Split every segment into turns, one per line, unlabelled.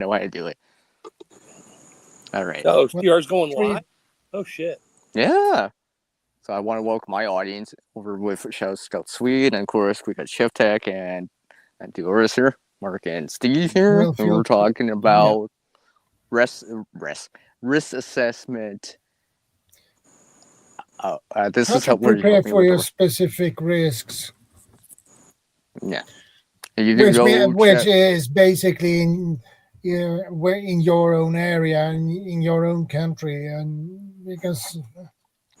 know how to do it. All right.
Oh,
Well,
yours going
Swede,
live? Oh shit!
Yeah. So I want to welcome my audience over with Scout Swede, and of course we got Chef Tech and Doris here, Mark and Steve here,
real
and we're
feel.
talking
Yeah.
about risk risk risk assessment. This
How
is
to
how where you
prepare
help me
for
with
your
the
specific risks,
yeah. You can go
which
check
is basically in your own area and in your own country, and because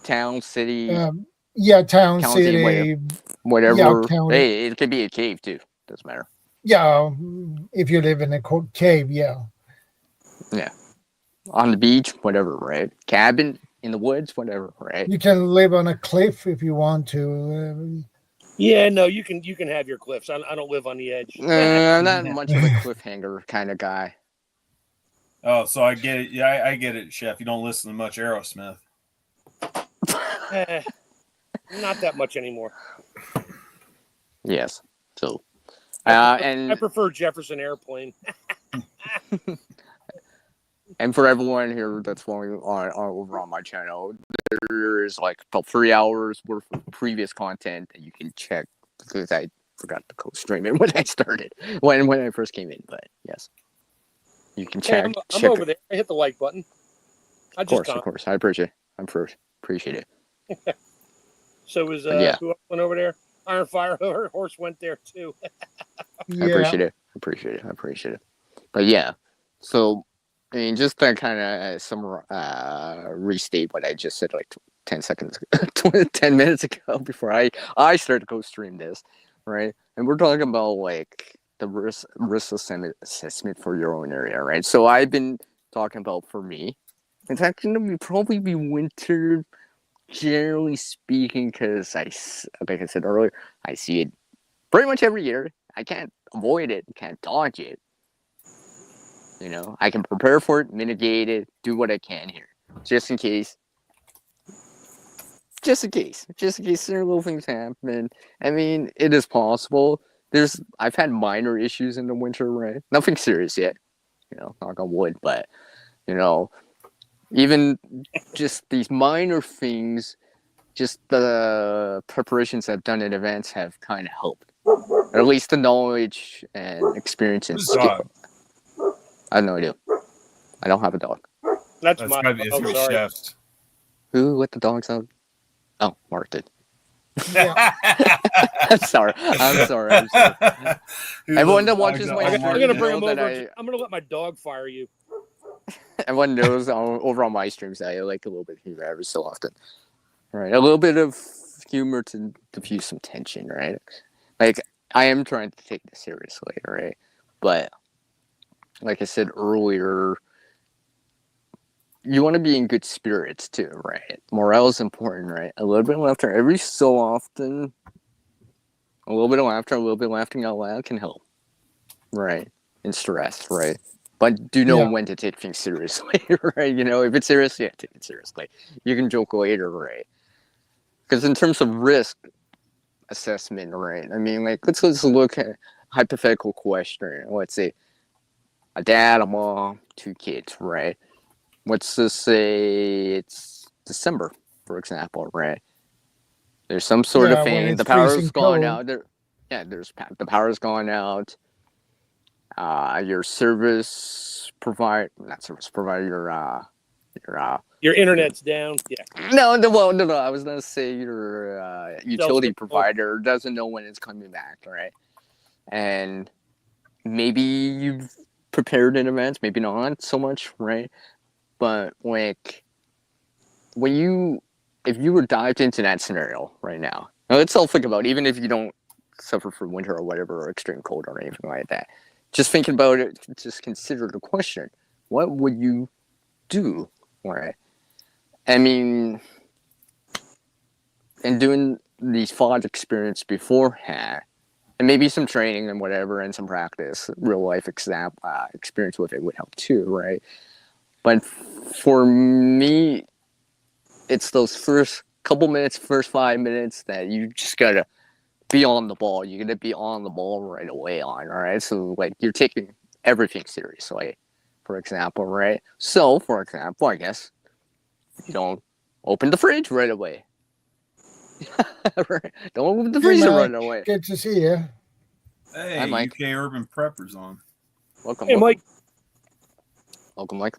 town, city,
um, yeah, town,
county,
city, yeah,
whatever.
county,
Hey, it could be a cave too. Doesn't matter.
yeah. If you live in a cave, yeah,
Yeah, on the beach, whatever. Right, cabin in the woods, whatever. Right.
you can live on a cliff if you want to.
Yeah, no, you can have your cliffs. I don't live on the edge.
I'm not much of a cliffhanger kind of guy.
Oh, so I get it. Yeah, I get it, Chef. You don't listen to much Aerosmith.
Eh, not that much anymore.
Yes. So,
I
and
prefer Jefferson Airplane.
and for everyone here that's following on over on my channel, there's like about 3 hours worth of previous content that you can check because I forgot to co-stream it when I started when I first came in. But yes, you can
Hey,
check.
I'm
check
over there. I hit the like button. I just
of course. I appreciate. Appreciate it.
So was
But yeah,
who else went over there? Iron Fire Horse went there too.
I
Yeah,
appreciate it. I appreciate it. But yeah, so I mean, just to kind of restate what I just said like 10 seconds, 10 minutes ago before I started to go stream this, right? And we're talking about like the risk assessment for your own area, right? So I've been talking about for me, it's actually gonna probably be winter, generally speaking, because like I said earlier, I see it pretty much every year. I can't avoid it, can't dodge it. You know, I can prepare for it, mitigate it, do what I can here, just in case. Just in case there are little things happen. I mean, it is possible. I've had minor issues in the winter, right? Nothing serious yet, knock on wood. But you know, even just these minor things, just the preparations I've done in advance have kind of helped. Or at least the knowledge and experience and
Who's
skill.
dog?
I have no idea. I don't have a dog.
That's
That's
my.
gotta be, it's
I'm
gonna be
sorry.
Chef's.
Who let the dogs out? Oh, Mark did.
yeah.
I'm sorry. Everyone that watches my
I'm
stream
gonna bring him
that
over. I'm gonna let my dog fire you.
everyone knows over on my streams that I like a little bit of humor every so often. Right, a little bit of humor to diffuse some tension, right? Like I am trying to take this seriously, right? But like I said earlier, you want to be in good spirits too, right? Morale is important, right? A little bit of laughter every so often, a little bit of laughter, a little bit of laughing out loud can help, right? In stress, right? But do know
Yeah.
when to take things seriously, right? If it's serious, yeah, take it seriously. You can joke later, right? Because in terms of risk assessment, right? I mean, like, let's look at a hypothetical question. Let's say a dad, a mom, 2 kids, right? Let's just say it's December, for example, right? There's some sort of
Yeah, when
thing. The
it's
power's
freezing
gone
cold.
out. The power's gone out. Your service provider, not service provider, your
Your internet's down. Yeah.
no. I was gonna say your utility provider doesn't know when it's coming back, right? And maybe you've prepared in advance, maybe not so much, right? But like if you were dived into that scenario right now let's all think about it, even if you don't suffer from winter or whatever or extreme cold or anything like that. Just thinking about it, just consider the question: what would you do, right? I mean, and doing these FOD experience beforehand, and maybe some training and whatever, and some practice, real life experience with it would help too, right? But for me, it's those first couple minutes, first 5 minutes that you just gotta be on the ball. You're gonna be on the ball right away all right? So like you're taking everything seriously. for example, right? So, for example, I guess you don't open the fridge right away. Right? Don't open the
Hey,
freezer
Mike.
right away.
Good to see you.
Hey,
Hi, Mike.
UK Urban Preppers on.
Welcome,
Hey,
welcome,
Mike.
welcome, Mike.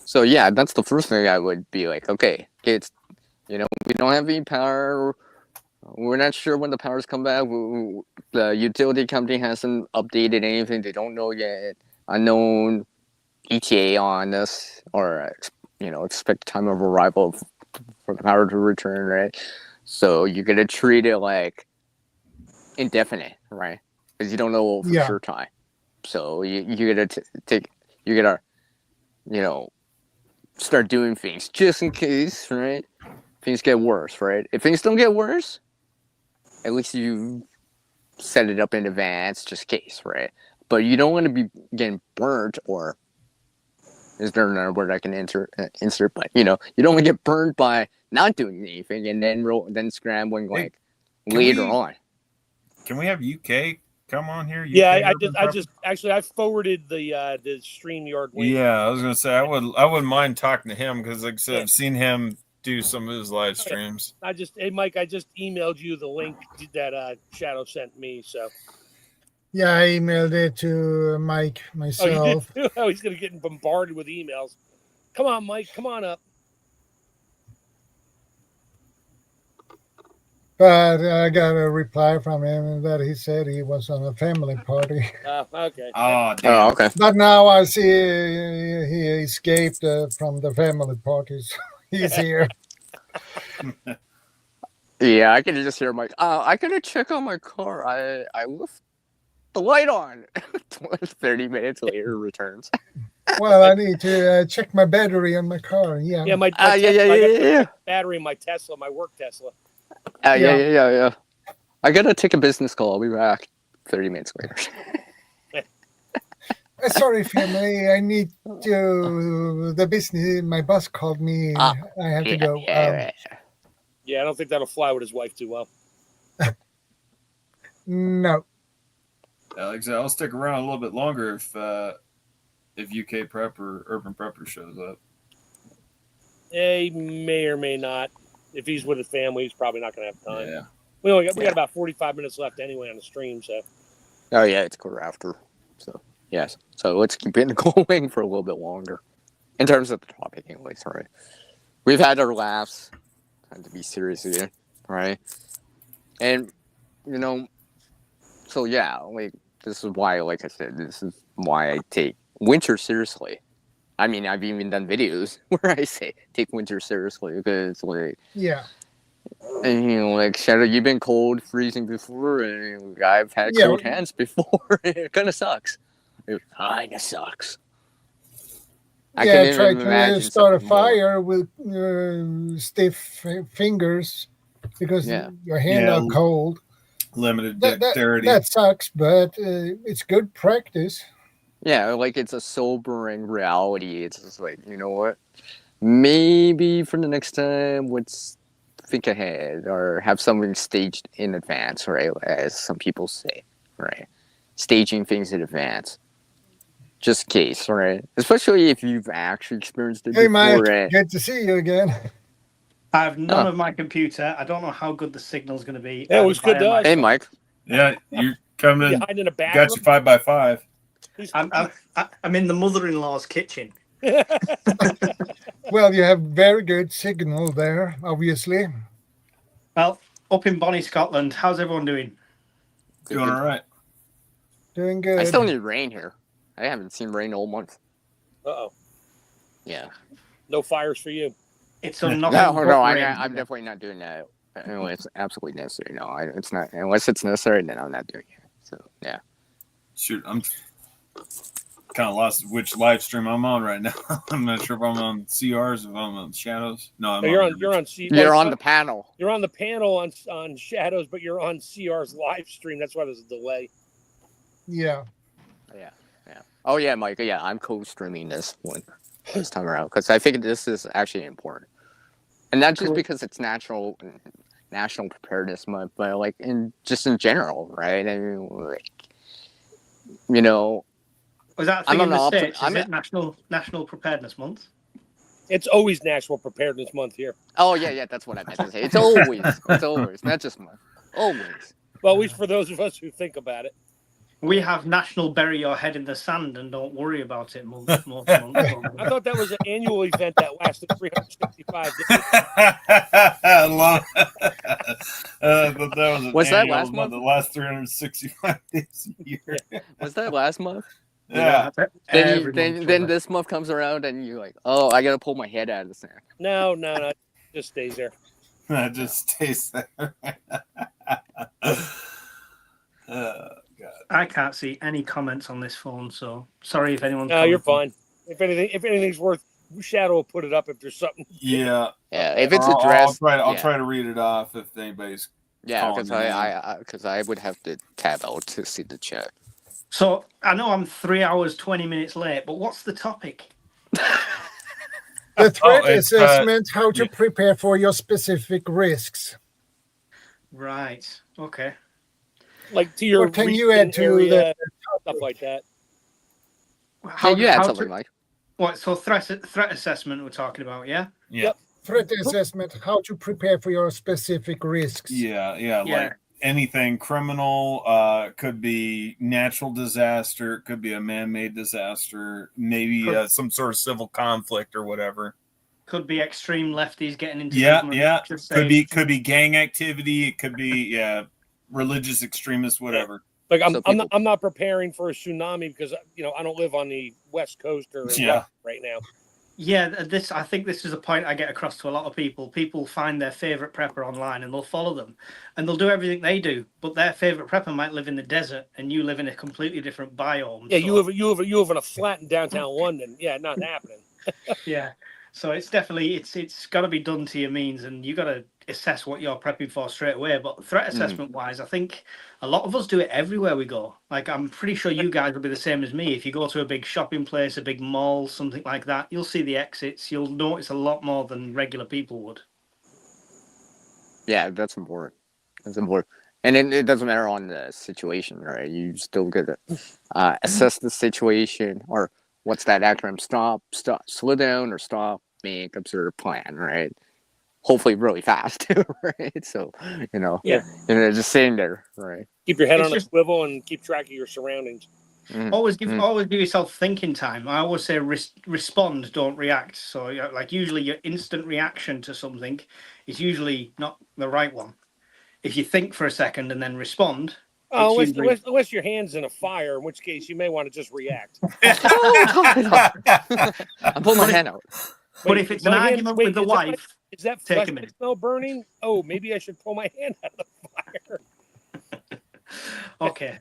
So yeah, that's the first thing I would be like. Okay, kids, we don't have any power. We're not sure when the powers come back. The utility company hasn't updated anything. They don't know yet. Unknown ETA on this, or expect time of arrival for the power to return, right? So you're gonna treat it like indefinite, right? Because you don't know for
Yeah.
sure time. So you gotta take, you gotta, start doing things just in case, right? Things get worse, right? If things don't get worse, at least you set it up in advance, just in case, right? But you don't want to be getting burnt, or is there another word I can insert? But you don't want to get burned by not doing anything and then scrambling like later on.
Can we have UK come on here?
Yeah,
UK
I
Urban
just
Preppers?
actually I forwarded the StreamYard link.
Yeah, I was gonna say I wouldn't mind talking to him because, like I said,
Yeah.
I've seen him do some of his live streams.
Hey, Mike, I just emailed you the link that Shadow sent me. So
Yeah, I emailed it to Mike
oh, you
myself.
did too? Oh, he's gonna get bombarded with emails. Come on, Mike, come on up.
But I got a reply from him that he said he was on a family party.
Okay.
Oh,
Oh,
damn.
okay.
But now I see he escaped from the family party. So he's here.
Yeah, I can just hear Mike. I gotta check on my car. I left the light on. 30 minutes later, returns.
Well, I need to check my battery on my car. Yeah.
Yeah, my
Yeah.
battery in my Tesla, my work Tesla.
Yeah. I gotta take a business call. I'll be back 30 minutes later.
Sorry, family. I need to. The business. My boss called me. I have to go.
Yeah, I don't think that'll fly with his wife too well.
No.
Like I said, I'll stick around a little bit longer if UK Prepper Urban Prepper shows up.
He may or may not. If he's with his family, he's probably not going to have time.
Yeah.
We got about 45 minutes left anyway on the stream. So.
Oh yeah, it's quarter after. So yes. So let's keep it going for a little bit longer. In terms of the topic, anyways, right? We've had our laughs. Time to be serious here, right? And so yeah, like this is why, like I said, this is why I take winter seriously. I mean, I've even done videos where I say take winter seriously because, like,
Yeah.
and like Shadow, you've been cold, freezing before, and I've had cold hands before. It kind of sucks. It kind of sucks.
I tried to start a fire with stiff fingers because your hands are cold.
Limited dexterity.
That sucks, but it's good practice.
Yeah, like it's a sobering reality. It's just like, you know what? Maybe for the next time, let's think ahead or have something staged in advance, right? As some people say, right? Staging things in advance. Just in case, right? Especially if you've actually experienced it
before.
Mike,
good to see you again.
I have none of my computer. I don't know how good the signal's going to be.
Yeah, it was good to us.
Hey, Mike.
Yeah, you're coming.
Behind in a
got you 5x5.
I'm in the mother-in-law's kitchen.
Well, you have very good signal there, obviously.
Well, up in Bonnie, Scotland, how's everyone doing?
Doing all right.
Doing good.
I still need rain here. I haven't seen rain all month.
Uh-oh.
Yeah.
No fires for you.
It's I'm
definitely not doing that. Anyway, it's absolutely necessary. No, it's not. Unless it's necessary, then I'm not doing it. So, yeah.
Shoot, I'm kind of lost which live stream I'm on right now. I'm not sure if I'm on CRs, if I'm on Shadows. No,
you're on
You're on the panel.
You're on the panel on Shadows, but you're on CR's live stream. That's why there's a delay.
Yeah.
Oh yeah, Mike. Yeah, I'm co-streaming this one this time around because I think this is actually important, and not just because it's National Preparedness Month, but like in general, right? I mean, like,
Was that a
I'm
thing in
an
the
optim-
States?
I'm
Is
a-
it National Preparedness Month?
It's always National Preparedness Month here.
Oh yeah, that's what I meant to say. It's always, not just month, always.
Well, at least for those of us who think about it.
We have National Bury Your Head in the Sand and Don't Worry About It month.
I thought that was an annual event that lasted 365 days.
But that was an
Was that
annual
last month?
The last 365 days a year.
Was that last month?
Yeah.
Then this month comes around and you're like, oh, I gotta pull my head out of the sand.
No, it just stays there.
That just stays there. God.
I can't see any comments on this phone, so sorry if anyone.
No, you're fine. If anything's worth, Shadow will put it up if there's something.
Yeah.
If it's addressed,
I'll try to read it off if anybody's.
because I would have to tab out to see the chat.
So I know I'm 3 hours 20 minutes late, but what's the topic?
The threat assessment, how to prepare for your specific risks.
Right. Okay.
Like to your
what can you add to
area, stuff like that.
How you add something, Mike?
What? So threat assessment we're talking about, yeah?
Yep.
Threat assessment, how to prepare for your specific risks.
Yeah. Like anything criminal, could be natural disaster, it could be a man-made disaster, maybe some sort of civil conflict or whatever.
Could be extreme lefties getting into
Could be gang activity, it could be religious extremists, whatever.
Like I'm not preparing for a tsunami because I don't live on the West Coast or right now.
Yeah, I think this is a point I get across to a lot of people. People find their favorite prepper online and they'll follow them, and they'll do everything they do. But their favorite prepper might live in the desert, and you live in a completely different biome.
Yeah, so. you live in a flat in downtown London. Yeah, not happening.
Yeah, so it's definitely it's got to be done to your means, and you got to assess what you're prepping for straight away. But threat assessment wise, I think a lot of us do it everywhere we go. Like I'm pretty sure you guys will be the same as me. If you go to a big shopping place, a big mall, something like that, you'll see the exits. You'll notice a lot more than regular people would.
Yeah, that's important. And then it doesn't matter on the situation, right? You still get to assess the situation, or what's that acronym? Stop, slow down, or stop, make, observe, plan, right? Hopefully really fast, right? So, just sitting there, right?
Keep your head on a swivel and keep track of your surroundings.
Mm-hmm.
Always give yourself thinking time. I always say respond, don't react. So, like usually your instant reaction to something is usually not the right one. If you think for a second and then respond.
Unless your hand's in a fire, in which case you may want to just react.
I pulled my hand out.
But if it's an argument with the wife,
is that flesh smell burning? Oh, maybe I should pull my hand out of the fire.
Okay.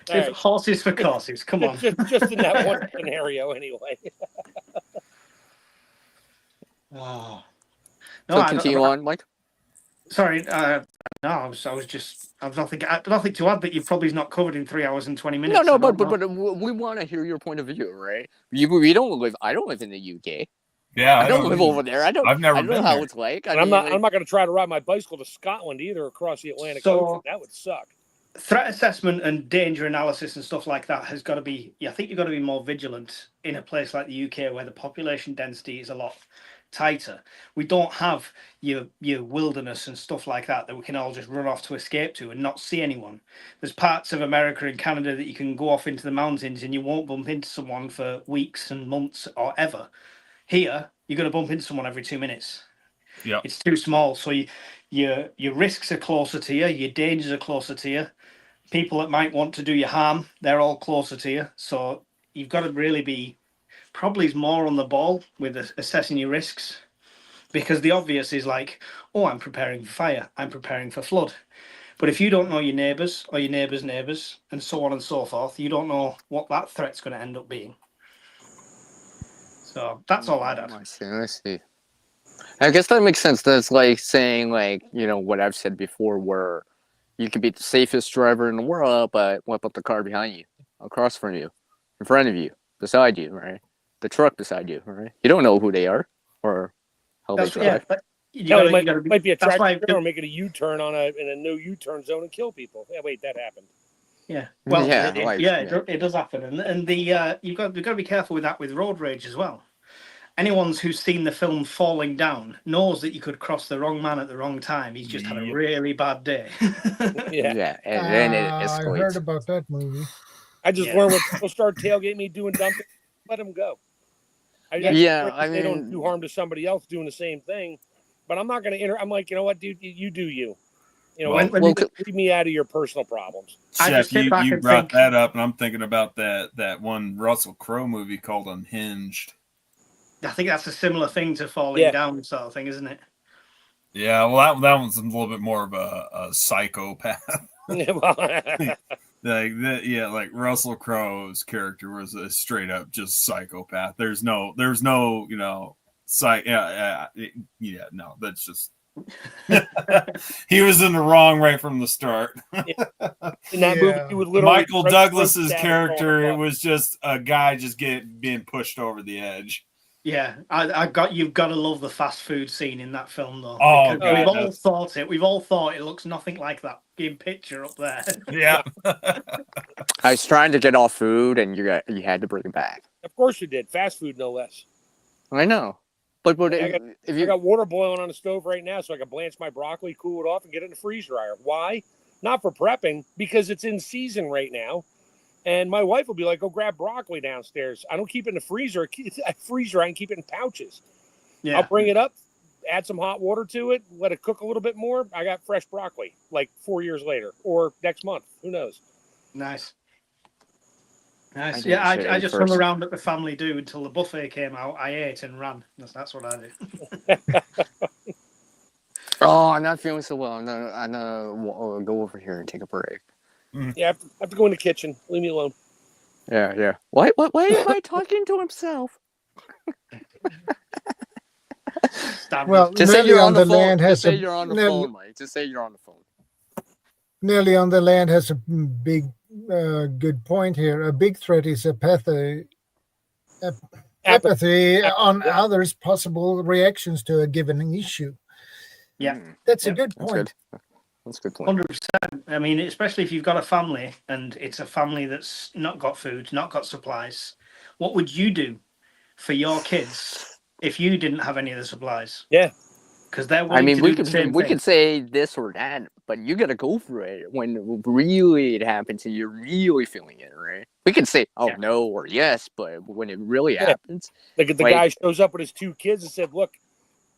Right. Horses for courses. Come on.
Just in that one scenario, anyway.
Oh.
No, so continue on, Mike.
Sorry. No, I was just. I've nothing to add that you've probably not covered in 3 hours and 20 minutes.
No, but we want to hear your point of view, right? I don't live in the UK.
Yeah,
I don't live over there. I don't know how it's like.
I'm not going to try to ride my bicycle to Scotland either across the Atlantic Ocean. That would suck.
Threat assessment and danger analysis and stuff like that has got to be. I think you've got to be more vigilant in a place like the UK where the population density is a lot tighter. We don't have your wilderness and stuff like that we can all just run off to escape to and not see anyone. There's parts of America and Canada that you can go off into the mountains and you won't bump into someone for weeks and months or ever. Here, you're going to bump into someone every 2 minutes.
Yeah,
it's too small. So your risks are closer to you. Your dangers are closer to you. People that might want to do you harm, they're all closer to you. So you've got to really be probably more on the ball with assessing your risks, because the obvious is like, oh, I'm preparing for fire. I'm preparing for flood. But if you don't know your neighbours or your neighbours' neighbours and so on and so forth, you don't know what that threat's going to end up being. So that's all I'd add.
I see. I guess that makes sense. That's like saying, what I've said before, where you can be the safest driver in the world, but what about the car behind you, across from you, in front of you, beside you, right? The truck beside you, right? You don't know who they are or how they drive.
Might be a tractor or making a U-turn in a no U-turn zone and kill people. Yeah, wait, that happened.
Yeah. Well,
Yeah, like,
it does happen, and the you've got to be careful with that with road rage as well. Anyone who's seen the film Falling Down knows that you could cross the wrong man at the wrong time. He's just had a really bad day.
Yeah.
and then it
I heard
escalates.
about that movie.
I just learned when people start tailgating me doing dumb things, let them go. I
I
they don't
mean,
do harm to somebody else doing the same thing, but I'm not going to I'm like, you know what, dude, you do you. You know, leave me out of your personal problems.
I
Chef,
just sit back
you
and
brought
think,
that up, and I'm thinking about that one Russell Crowe movie called Unhinged.
I think that's a similar thing to Falling Down sort of thing, isn't it?
Yeah, well, that one's a little bit more of a psychopath. Like Russell Crowe's character was a straight up just psychopath. There's no, you know, no, that's just he was in the wrong right from the start.
In that movie, he would literally
Michael Douglas's character, it was just a guy just being pushed over the edge.
Yeah, you've got to love the fast food scene in that film, though.
Oh,
God, we've all thought it. We've all thought it looks nothing like that game picture up there.
Yeah.
I was trying to get off food, and you had to bring it back.
Of course you did. Fast food, no less.
I know, but
I got water boiling on the stove right now, so I can blanch my broccoli, cool it off, and get it in the freeze dryer. Why? Not for prepping, because it's in season right now. And my wife will be like, go grab broccoli downstairs. I don't keep it in the freezer. I freeze dry and keep it in pouches. Yeah. I'll bring it up, add some hot water to it, let it cook a little bit more. I got fresh broccoli like 4 years later or next month. Who knows?
Nice. Yeah, I just hung around at the family do until the buffet came out. I ate and ran. That's what I did.
Oh, I'm not feeling so well. I'm gonna go over here and take a break.
Yeah, I have to go in the kitchen. Leave me alone.
Yeah. Why am I talking to himself?
Well,
just say you're on the phone. Just say you're on the
phone,
phone, Mike. Just say you're on the phone.
Nelly on the Land has a big, good point here. A big threat is apathy on others' possible reactions to a given issue.
Yeah,
that's a good point.
That's a good point.
100%. I mean, especially if you've got a family and it's a family that's not got food, not got supplies. What would you do for your kids if you didn't have any of the supplies?
Yeah.
Because they're willing to do the same
we
thing.
could say this or that, but you got to go for it when really it happens and you're really feeling it, right? We can say, no or yes, but when it really happens.
The guy shows up with his 2 kids and said, look,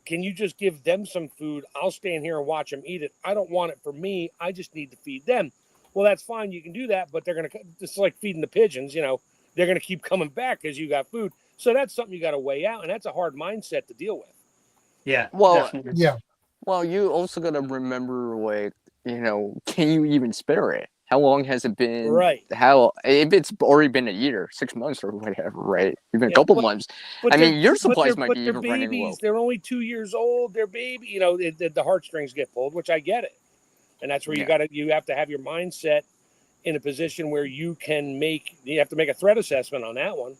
can you just give them some food? I'll stand here and watch them eat it. I don't want it for me. I just need to feed them. Well, that's fine. You can do that, but they're going to, it's like feeding the pigeons, you know, they're going to keep coming back because you got food. So that's something you got to weigh out, and that's a hard mindset to deal with.
Yeah.
Well,
definitely.
yeah. Well, you also got to remember, like, you know, can you even spare it? How long has it been?
Right.
If it's already been a year, 6 months or whatever, right? Even a couple months. I mean, your supplies might be even running low.
They're only 2 years old. They're baby. You know, the heartstrings get pulled, which I get it. And that's where you have to have your mindset in a position where you have to make a threat assessment on that one.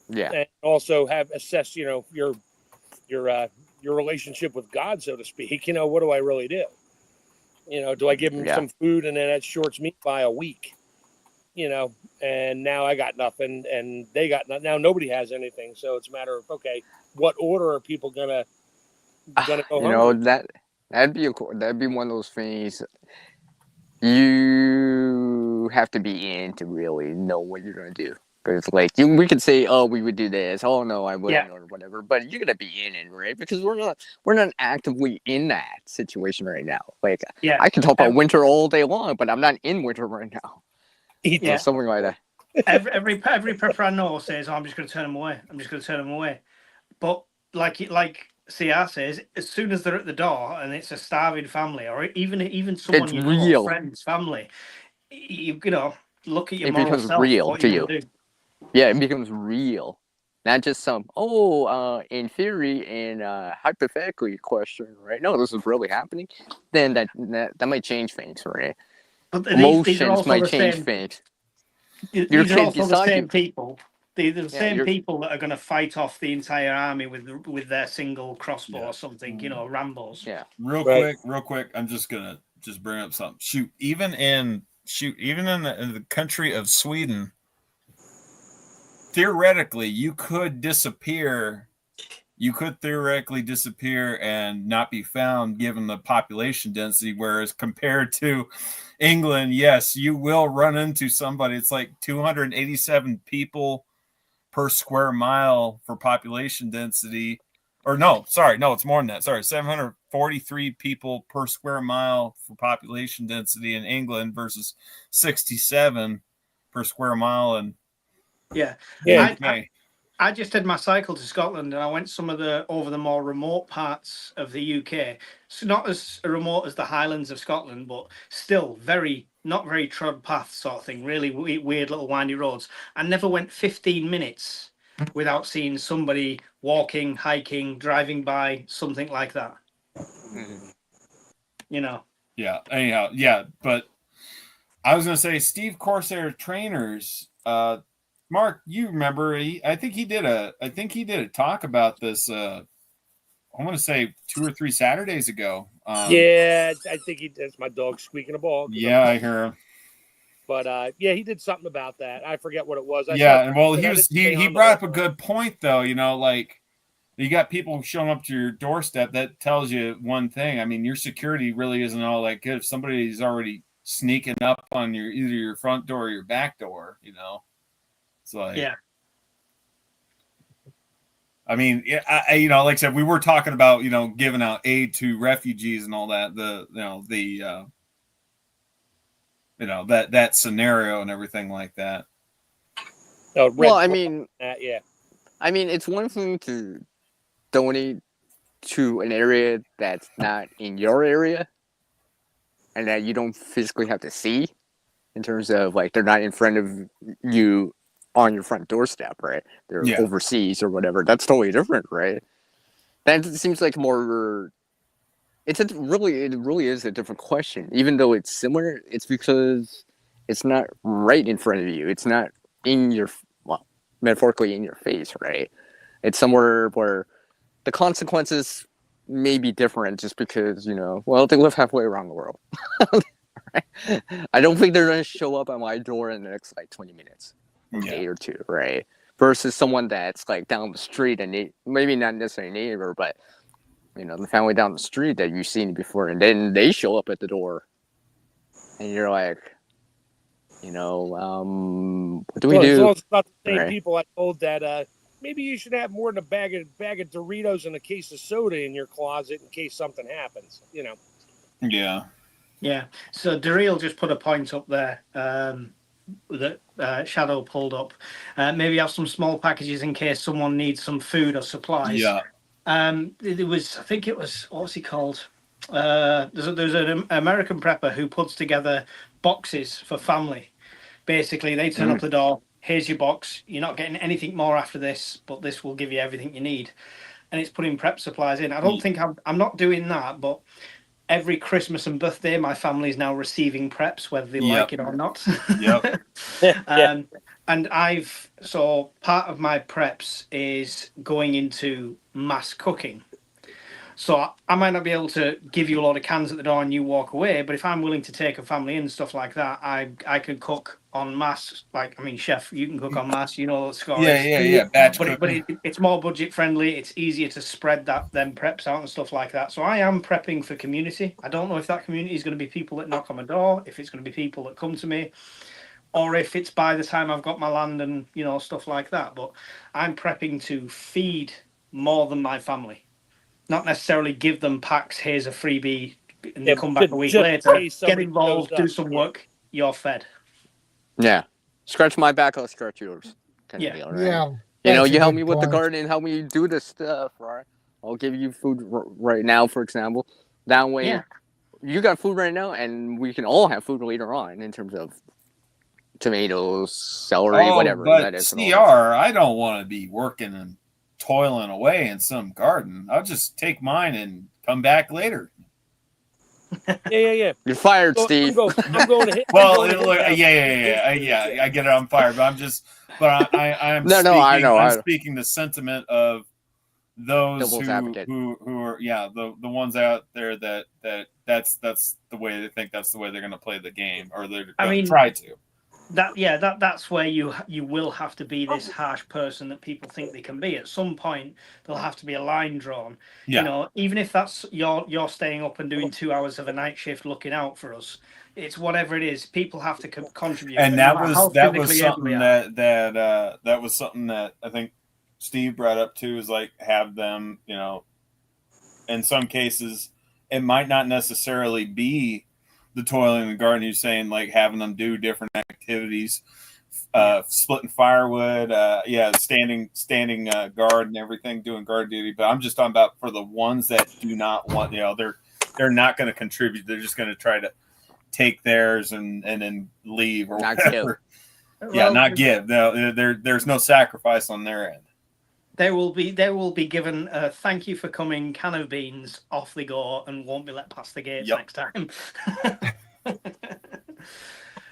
Yeah.
And also assess, you know, your relationship with God, so to speak. You know, what do I really do? You know, do I give them some food and then that shorts me by a week? You know, and now I got nothing and they got nothing. Now nobody has anything. So it's a matter of, okay, what order are people gonna go
you
hungry?
know, that'd be one of those things you have to be in to really know what you're gonna do. Because we could say, oh, we would do this. Oh no, I wouldn't, or whatever. But you're gonna be in it, right? Because we're not actively in that situation right now. I can talk about winter all day long, but I'm not in winter right now.
Yeah,
something like that.
Every prepper I know says, "Oh, I'm just going to turn them away. I'm just going to turn them away." But like CR says, as soon as they're at the door and it's a starving family, or even someone
it's
you
real.
know, friends, family, you know, look at your moral
becomes
self,
real
what
to
you
you.
do.
Yeah, it becomes real, not just some in theory and hypothetically question, right? No, this is really happening. Then that might change things, right?
But
emotions might change things.
These are also the same people. They're the same people that are going to fight off the entire army with their single crossbow or something, you know, Rambos.
Yeah.
Real quick, I'm just gonna bring up something. Shoot, even in shoot, even in the country of Sweden, theoretically, you could disappear. You could theoretically disappear and not be found given the population density. Whereas compared to England, yes, you will run into somebody. It's like 287 people per square mile for population density. Or no, it's more than that. 743 people per square mile for population density in England versus 67 per square mile in
yeah.
UK.
I just did my cycle to Scotland, and I went over the more remote parts of the UK. So not as remote as the Highlands of Scotland, but still not very trod path sort of thing. Really weird little windy roads. I never went 15 minutes without seeing somebody walking, hiking, driving by, something like that. You know.
Yeah. Anyhow, yeah. But I was going to say, Steve Corsair Trainers. Mark, you remember? I think he did a talk about this. I want to say 2 or 3 Saturdays ago.
Yeah, I think that's my dog squeaking a ball.
Yeah, I hear him.
But yeah, he did something about that. I forget what it was.
He brought up a good point though. You know, like you got people showing up to your doorstep. That tells you one thing. I mean, your security really isn't all that good. If somebody's already sneaking up on either your front door or your back door, you know. It's like,
yeah.
I mean, I like I said, we were talking about, giving out aid to refugees and all that. That scenario and everything like that.
Well, I mean,
yeah.
I mean, it's one thing to donate to an area that's not in your area and that you don't physically have to see, in terms of like they're not in front of you on your front doorstep, right? They're overseas or whatever. That's totally different, right? That seems like more. It really is a different question. Even though it's similar, it's because it's not right in front of you. It's not in your, metaphorically in your face, right? It's somewhere where the consequences may be different just because, they live halfway around the world. Right? I don't think they're going to show up at my door in the next 20 minutes. Day or two, right? Versus someone that's down the street and maybe not necessarily a neighbor, but the family down the street that you've seen before, and then they show up at the door, and you're like, what do we do?
As long as it's not the same people I told that maybe you should have more than a bag of Doritos and a case of soda in your closet in case something happens.
Yeah.
Yeah. So Daryl just put a point up there. That Shadow pulled up. Maybe have some small packages in case someone needs some food or supplies.
Yeah.
It was, I think it was, what's he called? There's an American prepper who puts together boxes for family. Basically, they turn up the door. Here's your box. You're not getting anything more after this, but this will give you everything you need. And it's putting prep supplies in. I don't think I'm not doing that, but every Christmas and birthday, my family is now receiving preps, whether they like it or not.
Yep.
And so part of my preps is going into mass cooking. So I might not be able to give you a lot of cans at the door and you walk away, but if I'm willing to take a family in and stuff like that, I could cook en masse. Chef, you can cook en masse, you know the score.
Yeah.
But it's more budget friendly. It's easier to spread them preps out and stuff like that. So I am prepping for community. I don't know if that community is going to be people that knock on my door, if it's going to be people that come to me, or if it's by the time I've got my land and stuff like that. But I'm prepping to feed more than my family. Not necessarily give them packs, here's a freebie, and they come back a week later. Get involved, do some work, you're fed.
Yeah. Scratch my back, I'll scratch yours. Deal, right? Yeah. You help me with the garden, help me do this stuff, right? I'll give you food right now, for example. That way, you got food right now, and we can all have food later on in terms of tomatoes, celery, whatever.
But
that is.
CR, I don't want to be working and toiling away in some garden. I'll just take mine and come back later.
Yeah.
You're fired, Steve.
I'm going to hit.
Well, I get it. I'm fired, but I'm speaking the sentiment of those
Devil's advocate.
who are the ones out there that's the way they think that's the way they're going to play the game, or they're going to try to.
That's where you will have to be this harsh person that people think they can be. At some point, there'll have to be a line drawn.
Yeah.
You know, even if that's you're staying up and doing 2 hours of a night shift looking out for us, it's whatever it is. People have to contribute.
And that was something that was something that I think Steve brought up too. Is like have them, you know, in some cases it might not necessarily be the toiling in the garden. You're saying like having them do different activities, splitting firewood, standing guard and everything, doing guard duty. But I'm just talking about for the ones that do not want, you know, they're not going to contribute. They're just going to try to take theirs and then leave or
not
whatever.
Give.
Yeah, not give. No, there's no sacrifice on their end.
They will be given a thank you for coming can of beans, off they go, and won't be let past the gates next time.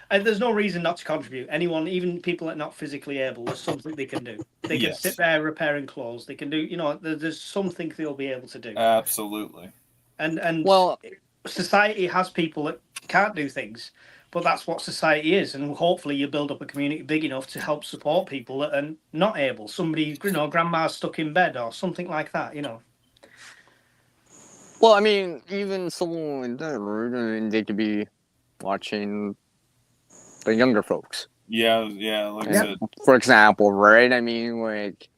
And there's no reason not to contribute. Anyone, even people that are not physically able, there's something they can do. They can sit there repairing clothes. They can do, you know, there's something they'll be able to do.
Absolutely.
And
well,
society has people that can't do things, but that's what society is. And hopefully you build up a community big enough to help support people that are not able. Somebody, you know, grandma's stuck in bed or something like that, you know.
Well, I mean, even someone in that room, I mean, they could be watching the younger folks.
Yeah, like I said.
For example, right? I mean, like,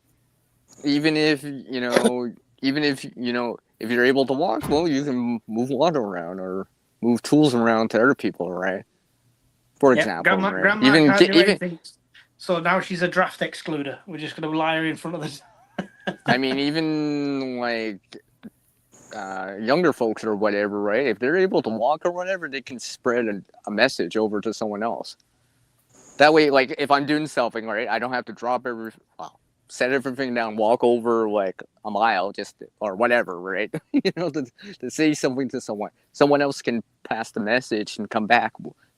even if you're able to walk, well, you can move water around or move tools around to other people, right? For example,
Grandma can't do anything, so now she's a draft excluder. We're just going to lie her in front of this.
I mean, even like younger folks or whatever, right? If they're able to walk or whatever, they can spread a message over to someone else. That way, like, if I'm doing something, right, I don't have to set everything down, walk over like a mile, or whatever, right? To say something to someone. Someone else can pass the message and come back,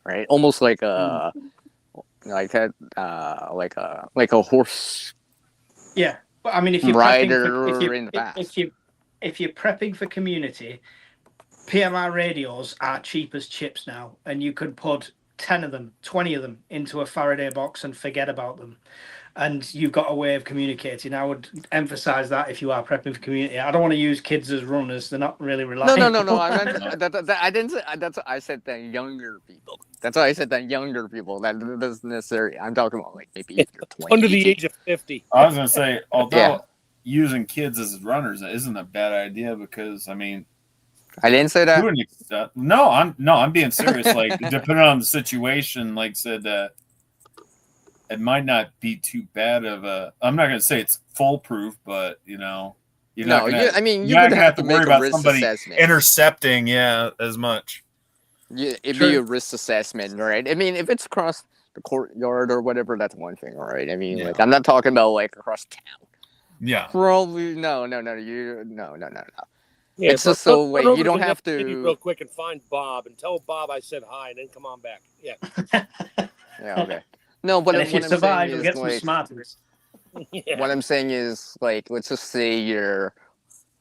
right? Almost like a horse.
Yeah, but I mean, if you're if you're prepping for community, PMR radios are cheap as chips now, and you could put 10 of them, 20 of them into a Faraday box and forget about them. And you've got a way of communicating. I would emphasize that if you are prepping for community. I don't want to use kids as runners. They're not really reliable.
No. I didn't say that's. I said that younger people. That's why I said that younger people. That doesn't necessarily. I'm talking about like maybe if you're 20,
under the age of 50.
I was going to say, although using kids as runners isn't a bad idea, because I mean,
I didn't say that.
No, I'm being serious. Like, depending on the situation, like I said, it might not be too bad of a. I'm not going to say it's foolproof, but you know, you're not gonna have to worry about somebody intercepting, as much.
Yeah, it'd be a risk assessment, right? I mean, if it's across the courtyard or whatever, that's one thing, all right? I mean, like, I'm not talking about like across town.
Yeah,
probably no. No.
Yeah,
it's just so like you don't have to
real quick and find Bob and tell Bob I said hi, and then come on back. Yeah.
Yeah. Okay. No, but
if you survive, you'll get some smarters.
What I'm saying is, like, let's just say your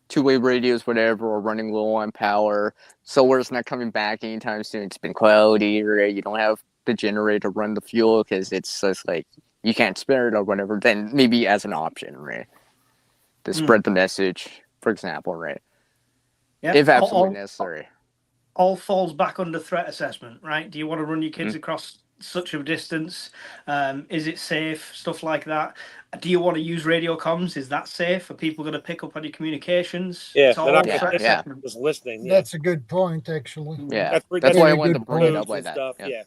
two-way radios, whatever, are running low on power. Solar's not coming back anytime soon. It's been cloudy, right? You don't have the generator run the fuel because it's just like you can't spare it or whatever. Then maybe as an option, right, to spread the message, for example, right? Yeah, if absolutely necessary.
All falls back under threat assessment, right? Do you want to run your kids across such a distance? Is it safe? Stuff like that. Do you want to use radio comms? Is that safe? Are people going to pick up on your communications?
Yeah, just listening. Yeah.
That's a good point, actually.
Yeah, that's why I wanted to bring it up like that.
Stuff. Yeah.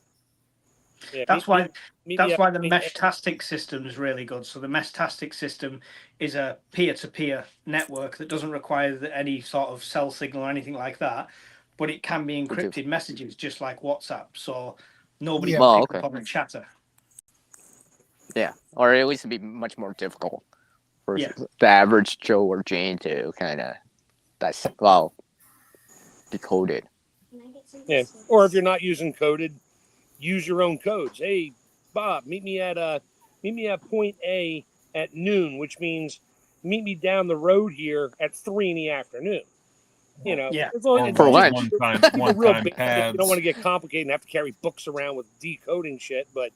That's why the Mesh-tastic system is really good. So the Mesh-tastic system is a peer-to-peer network that doesn't require any sort of cell signal or anything like that, but it can be encrypted messages just like WhatsApp. So nobody can pick up on chatter.
Yeah, or at least it'd be much more difficult for the average Joe or Jane to kind of decode it.
Yeah, or if you're not using coded, use your own codes. Hey, Bob, meet me at point A at noon, which means meet me down the road here at 3 p.m. You know,
Yeah.
as long
Or
as
For
just
lunch.
real
one-time
basic.
pads.
You don't want to get complicated and have to carry books around with decoding shit, but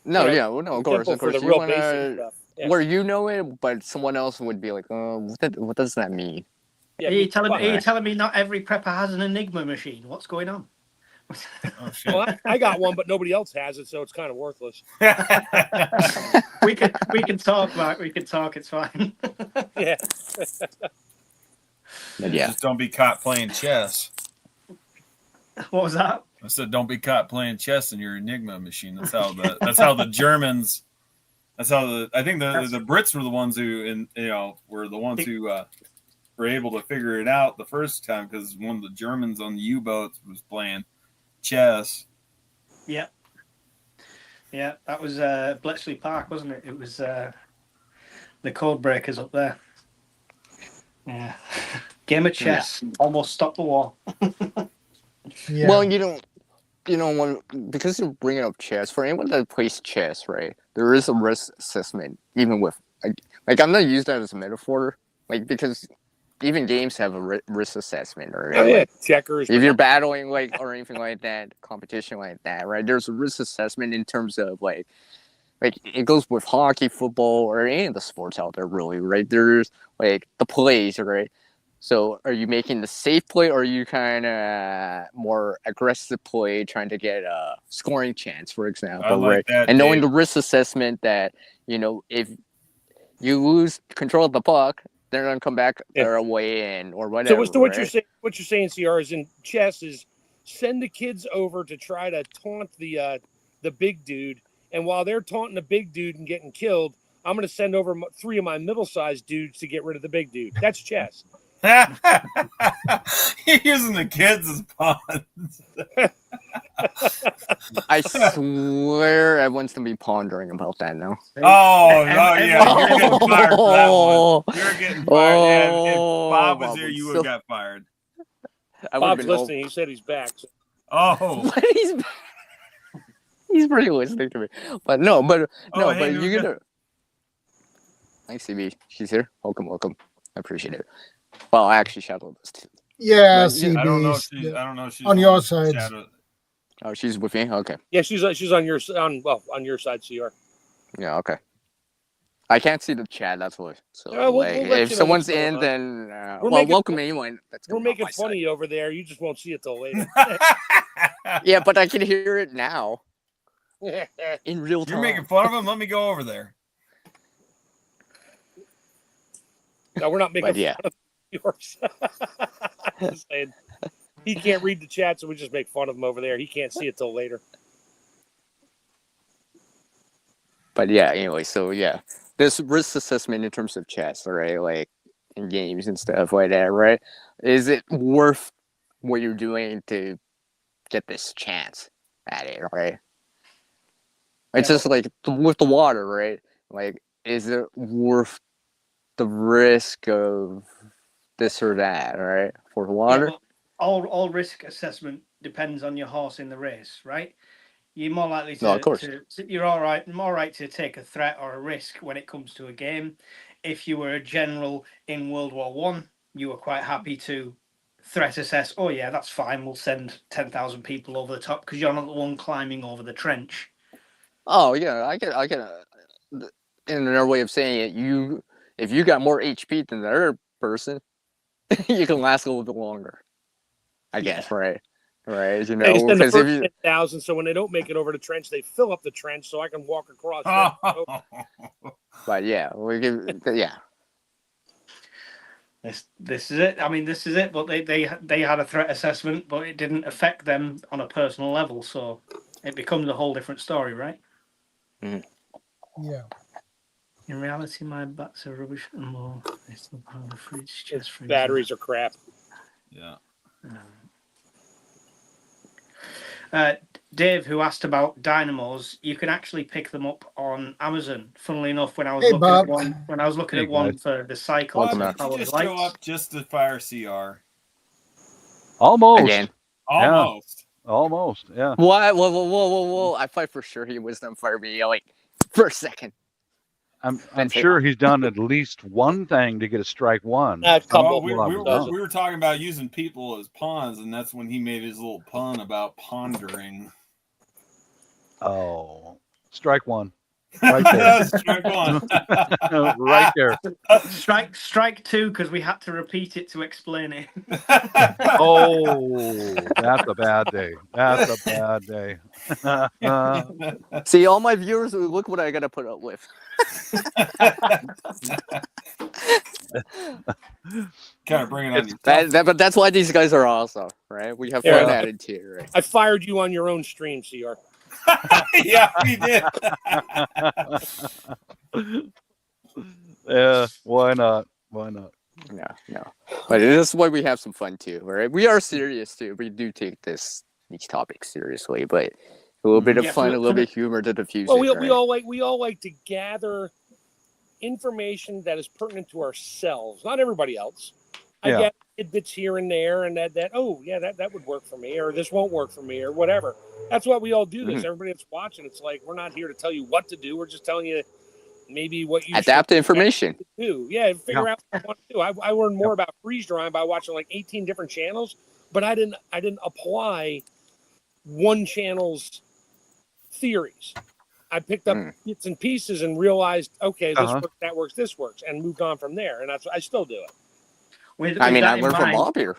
No,
you know,
yeah, well, no, of course,
simple
of
for
course.
the
You
real
want
basic
to
stuff. Yeah.
where you know it, but someone else would be like, what does that mean?
Yeah,
Are you telling
well,
me? Are you telling me not every prepper has an Enigma machine? What's going on?
Oh shit!
well, I got one, but nobody else has it, so it's kind of worthless.
we can talk, Mark. We can talk. It's fine.
Yeah.
But yeah,
Just don't be caught playing chess.
What was that?
I said, don't be caught playing chess in your Enigma machine. That's how the Germans. That's how I think the Brits were the ones who were the ones who were able to figure it out the first time, because one of the Germans on the U-boats was playing chess.
Yeah, that was Bletchley Park, wasn't it? It was the code breakers up there. Yeah, game of chess almost stopped the war.
Yeah.
well, because you're bringing up chess. For anyone that plays chess, right, there is a risk assessment, even with like I'm not using that as a metaphor, like because even games have a risk assessment, or
Oh yeah,
like
checkers.
if you're battling like or anything like that, competition like that, right? There's a risk assessment in terms of like it goes with hockey, football, or any of the sports out there, really, right? There's like the plays, right? So, are you making the safe play, or are you kind of more aggressive play, trying to get a scoring chance, for example,
I like
right?
that,
And knowing
Dave.
the risk assessment that if you lose control of the puck, they're gonna come back their way in or whatever.
So what
right?
you're saying, CR, is in chess is send the kids over to try to taunt the big dude, and while they're taunting the big dude and getting killed, I'm going to send over 3 of my middle-sized dudes to get rid of the big dude. That's chess.
You're using the kids as pawns.
I swear everyone's gonna be pondering about that now.
Oh, yeah, you're getting fired for that one.
Oh.
You're getting fired. Yeah, if Bob was
Bob
here,
was
you would
so-
have got fired.
Bob's listening. He said he's back. So.
Oh,
he's pretty listening to me, but no, but
hey,
you're gonna. Thanks, CB. She's here. Welcome. I appreciate it. Well, I actually shadowed this too.
Yeah,
But,
CB.
I don't know if she's
on your side.
Oh, she's with me. Okay.
Yeah, she's on your side, CR.
Yeah. Okay. I can't see the chat. That's why. So
we'll let
if
you know
someone's
what's going
in,
on.
then welcome anyone.
We're making fun of you over there. You just won't see it till later.
Yeah, but I can hear it now in real time.
You're making fun of him. Let me go over there.
No, we're not making
But,
fun of yours. Just saying. He can't read the chat, so we just make fun of him over there. He can't see it till later.
But yeah, anyway, so yeah, this risk assessment in terms of chess, right? Like in games and stuff like that, right? Is it worth what you're doing to get this chance at it, right? It's just like with the water, right? Like, is it worth the risk of this or that, right? For water?
Yeah, all risk assessment depends on your horse in the race, right? You're more likely to,
of course.
you're more right to take a threat or a risk when it comes to a game. If you were a general in World War One, you were quite happy to threat assess. Oh yeah, that's fine. We'll send 10,000 people over the top because you're not the one climbing over the trench.
Oh yeah, I get. In another way of saying it, if you got more HP than the other person, you can last a little bit longer. I guess, right? Right,
They send the
because
first
if you
10,000, so when they don't make it over the trench, they fill up the trench so I can walk across.
But yeah, yeah.
This is it. I mean, this is it. But they had a threat assessment, but it didn't affect them on a personal level, so it becomes a whole different story, right?
Mm-hmm.
Yeah.
In reality, my bats are rubbish and more. It's the power of fridge,
Its batteries are crap.
Yeah.
Dave, who asked about dynamos, you can actually pick them up on Amazon. Funnily enough, when I was looking at one for the cycle,
Welcome
Why did you just show up just to fire CR?
Almost.
Again.
Almost.
Yeah. Almost. Yeah.
What? Whoa! I thought for sure he was gonna fire me like for a second.
I'm sure he's done at least one thing to get a strike one.
A couple.
We were talking about using people as pawns, and that's when he made his little pun about pondering.
Oh, strike one. Right there.
Strike one.
Right there.
Strike two, because we had to repeat it to explain it.
Oh, that's a bad day. That's a bad day.
See, all my viewers, look what I got to put up with.
Kind of bring it on you.
But that's why these guys are awesome, right? We have fun attitude, right?
I fired you on your own stream, CR.
Yeah, we did.
Yeah, why not? Why not?
No. But this is why we have some fun too, right? We are serious too. We do take these topics seriously, but a little bit of fun, a little bit of humor to diffuse
well,
it.
we all like to gather information that is pertinent to ourselves, not everybody else. I get tidbits here and there, and that that would work for me, or this won't work for me, or whatever. That's why we all do this. Everybody that's watching, it's like we're not here to tell you what to do. We're just telling you maybe what you
adapt the information.
Do. Yeah, figure out what you want to do. I learned more about freeze drying by watching like 18 different channels, but I didn't apply one channel's theories. I picked up bits and pieces and realized, okay, this works, that works, this works, and moved on from there. And I still do it.
I learned from Bob here.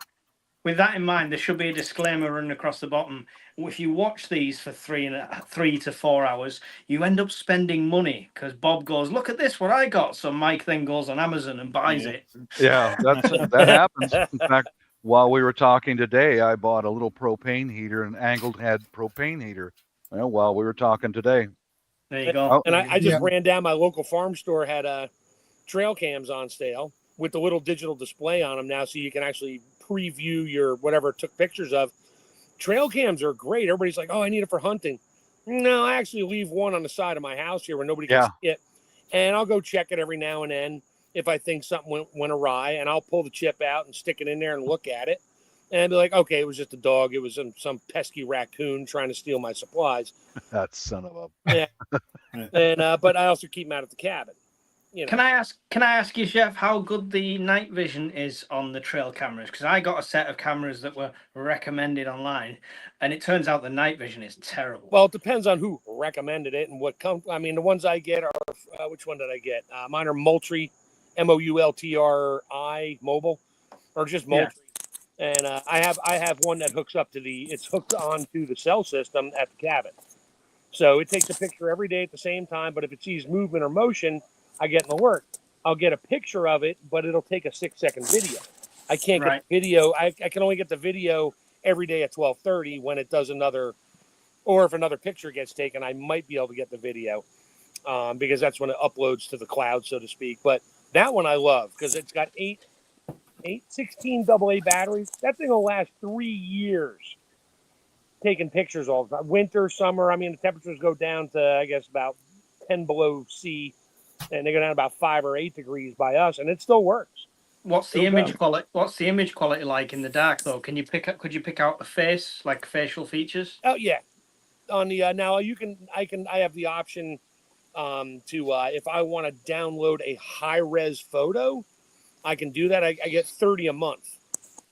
With that in mind, there should be a disclaimer running across the bottom. If you watch these for 3 to 4 hours, you end up spending money because Bob goes, "Look at this, what I got." So Mike then goes on Amazon and buys it.
Yeah, that happens. In fact, while we were talking today, I bought a little propane heater, an angled head propane heater. Well, while we were talking today.
There you go.
And I just ran down, my local farm store had trail cams on sale with the little digital display on them now, so you can actually preview your whatever took pictures of. Trail cams are great. Everybody's like, "Oh, I need it for hunting." No, I actually leave one on the side of my house here where nobody can see it, and I'll go check it every now and then if I think something went awry, and I'll pull the chip out and stick it in there and look at it, and I'd be like, "Okay, it was just a dog. It was some pesky raccoon trying to steal my supplies."
That son of a
and but I also keep them out at the cabin. You know.
Can I ask you, Chef, how good the night vision is on the trail cameras? Because I got a set of cameras that were recommended online, and it turns out the night vision is terrible.
Well, it depends on who recommended it and what I mean, the ones I get are which one did I get? Mine are Moultrie, Moultri, mobile, or just Moultrie. Yeah. And I have one that hooks up to it's hooked onto the cell system at the cabin, so it takes a picture every day at the same time. But if it sees movement or motion, I get an alert. I'll get a picture of it, but it'll take a 6-second video. I can't get the video. I can only get the video every day at 12:30 when it does another, or if another picture gets taken, I might be able to get the video because that's when it uploads to the cloud, so to speak. But that one I love because it's got 16 AA batteries. That thing will last 3 years taking pictures all the time. Winter, summer, I mean, the temperatures go down to, I guess, about 10 below C. And they go down about 5 or 8 degrees by us, and it still works.
What's the image quality? What's the image quality like in the dark, though? Could you pick out a face, like facial features?
Oh yeah, on the now I have the option to if I want to download a high res photo, I can do that. I get 30 a month.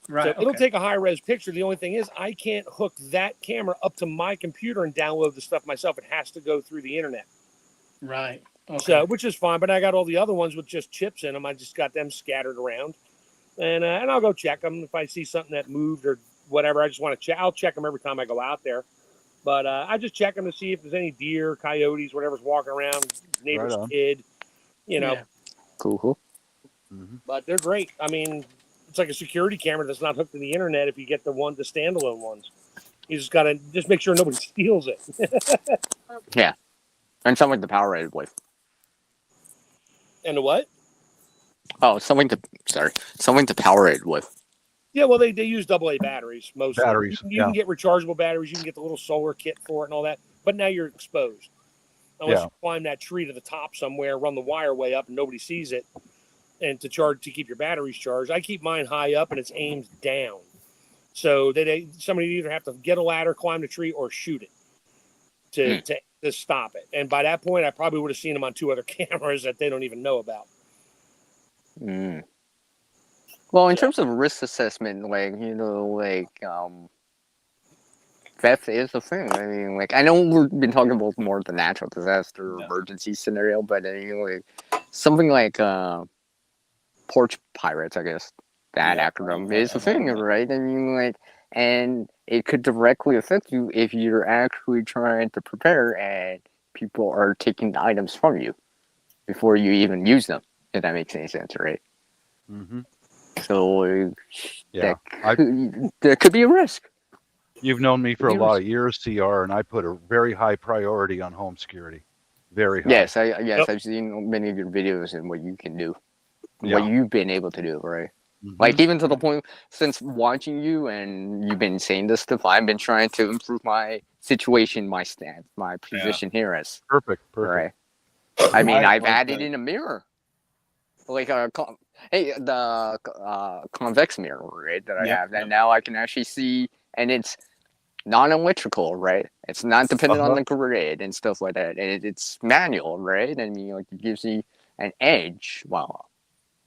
Right.
So it'll take a high res picture. The only thing is I can't hook that camera up to my computer and download the stuff myself. It has to go through the internet.
Right. Okay.
So, which is fine, but I got all the other ones with just chips in them. I just got them scattered around, and I'll go check them if I see something that moved or whatever. I just want to check. I'll check them every time I go out there, but I just check them to see if there's any deer, coyotes, whatever's walking around, neighbor's kid, you know.
Yeah.
Cool.
Mm-hmm.
But they're great. I mean, it's like a security camera that's not hooked to the internet. If you get the standalone ones, you just gotta make sure nobody steals it.
Yeah, and something to power it with.
And the what?
Oh, something to power it with.
Yeah, well, they use AA batteries mostly.
Batteries.
You can get rechargeable batteries. You can get the little solar kit for it and all that. But now you're exposed. Unless you climb that tree to the top somewhere, run the wire way up, and nobody sees it. And to keep your batteries charged, I keep mine high up and it's aimed down. So somebody either have to get a ladder, climb the tree, or shoot it to to stop it. And by that point, I probably would have seen them on 2 other cameras that they don't even know about.
Mm. Well, in terms of risk assessment, theft is a thing. I mean, I know we've been talking about more the natural disaster emergency scenario, but I mean, something like porch pirates, I guess that acronym is a thing, right? I mean, and it could directly affect you if you're actually trying to prepare and people are taking the items from you before you even use them. If that makes any sense, right?
Mm-hmm.
So
Yeah,
there could be a risk.
You've known me for a lot of years, CR, and I put a very high priority on home security. Very high.
Yes, I've seen many of your videos and what you can do, what you've been able to do, right? Mm-hmm. Even to the point, since watching you and you've been saying this stuff, I've been trying to improve my situation, my stance, my position here as
perfect.
Right. I mean, I've added in a mirror, the convex mirror, right? That I have that now I can actually see, and it's non-electrical, right? It's not dependent on the grid and stuff like that, and it's manual, right? I mean, it gives you an edge. Well,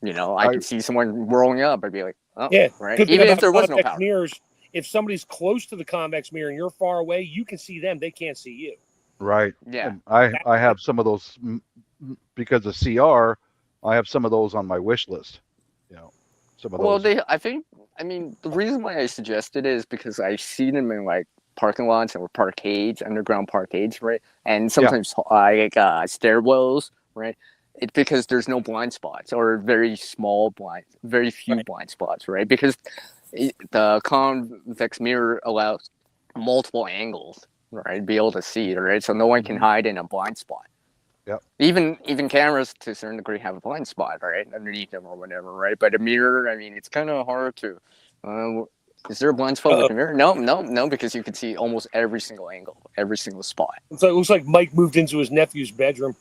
I could see someone rolling up. I'd be like, oh, right. Even if there was no power.
Mirrors, if somebody's close to the convex mirror and you're far away, you can see them. They can't see you.
Right.
Yeah.
And I have some of those because of CR. I have some of those on my wish list. Some of those.
Well, I mean, the reason why I suggested it is because I've seen them in parking lots or parkades, underground parkades, right? And sometimes stairwells, right? It's because there's no blind spots or very few blind spots, right? Because the convex mirror allows multiple angles, right? Be able to see it, right? So no one can hide in a blind spot.
Yep.
Even cameras to a certain degree have a blind spot, right, underneath them or whatever, right? But a mirror, I mean, it's kind of hard to. Is there a blind spot with a mirror? No, because you can see almost every single angle, every single spot.
So it looks like Mike moved into his nephew's bedroom.